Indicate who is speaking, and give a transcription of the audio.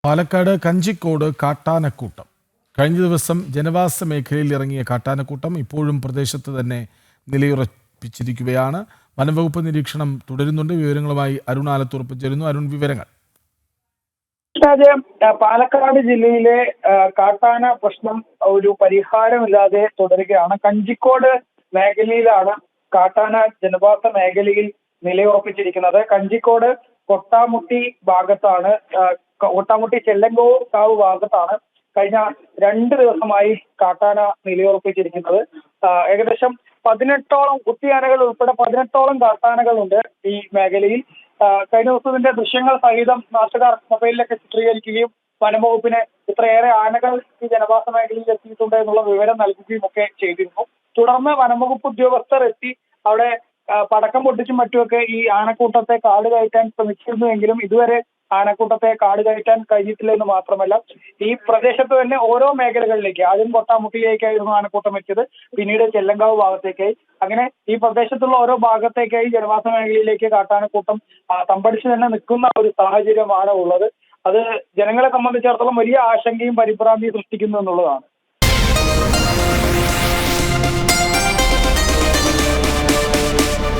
Speaker 1: പാലക്കാട് കഞ്ചിക്കോട് കാട്ടാനക്കൂട്ടം. കഴിഞ്ഞ ദിവസം ജനവാസ മേഖലയിൽ ഇറങ്ങിയ കാട്ടാനക്കൂട്ടം ഇപ്പോഴും പ്രദേശത്ത് തന്നെ നിലയുറപ്പിച്ചിരിക്കുകയാണ്. വനംവകുപ്പ് നിരീക്ഷണം തുടരുന്നുണ്ട്. വിവരങ്ങളുമായി അരുൺ ആലത്തുറപ്പ് ചേരുന്നു. അരുൺ, വിവരങ്ങൾ.
Speaker 2: പാലക്കാട് ജില്ലയിലെ കാട്ടാന പ്രശ്നം ഒരു പരിഹാരമില്ലാതെ തുടരുകയാണ്. കഞ്ചിക്കോട് മേഖലയിലാണ് കാട്ടാന ജനവാസ മേഖലയിൽ നിലയുറപ്പിച്ചിരിക്കുന്നത്. കഞ്ചിക്കോട് കൊട്ടാമുട്ടി ഭാഗത്താണ്, കൊട്ടാമുട്ടി ചെല്ലങ്കോക്കാവ് ഭാഗത്താണ് കഴിഞ്ഞ 2 ദിവസമായി കാട്ടാന നിലയുറപ്പിച്ചിരിക്കുന്നത്. ഏകദേശം 18ഓളം കുട്ടിയാനകൾ ഉൾപ്പെടെ 18ഓളം കാട്ടാനകളുണ്ട് ഈ മേഖലയിൽ. കഴിഞ്ഞ ദിവസത്തിന്റെ ദൃശ്യങ്ങൾ സഹിതം നാട്ടുകാർ മൊബൈലിലൊക്കെ ചിത്രീകരിക്കുകയും വനംവകുപ്പിന് ഇത്രയേറെ ആനകൾ ഈ ജനവാസ മേഖലയിൽ എത്തിയിട്ടുണ്ട് എന്നുള്ള വിവരം നൽകുകയും ഒക്കെ ചെയ്തിരുന്നു. തുടർന്ന് വനംവകുപ്പ് ഉദ്യോഗസ്ഥർ എത്തി അവിടെ പടക്കം പൊട്ടിച്ചും മറ്റുമൊക്കെ ഈ ആനക്കൂട്ടത്തെ കാട് കയറ്റാൻ ശ്രമിച്ചിരുന്നുവെങ്കിലും ഇതുവരെ ആനക്കൂട്ടത്തെ കാട് കയറ്റാൻ കഴിഞ്ഞിട്ടില്ല എന്ന് മാത്രമല്ല, ഈ പ്രദേശത്ത് തന്നെ ഓരോ മേഖലകളിലേക്ക്, ആദ്യം കൊട്ടാമുട്ടിയിലേക്കായിരുന്നു ആനക്കൂട്ടം എത്തിയത്, പിന്നീട് ചെല്ലങ്കാവ് ഭാഗത്തേക്കായി, അങ്ങനെ ഈ പ്രദേശത്തുള്ള ഓരോ ഭാഗത്തേക്കായി ജനവാസ മേഖലയിലേക്ക് കാട്ടാനക്കൂട്ടം തമ്പടിച്ച് തന്നെ നിൽക്കുന്ന ഒരു സാഹചര്യമാണ് ഉള്ളത്. അത് ജനങ്ങളെ സംബന്ധിച്ചിടത്തോളം വലിയ ആശങ്കയും പരിഭ്രാന്തിയും സൃഷ്ടിക്കുന്നു എന്നുള്ളതാണ്.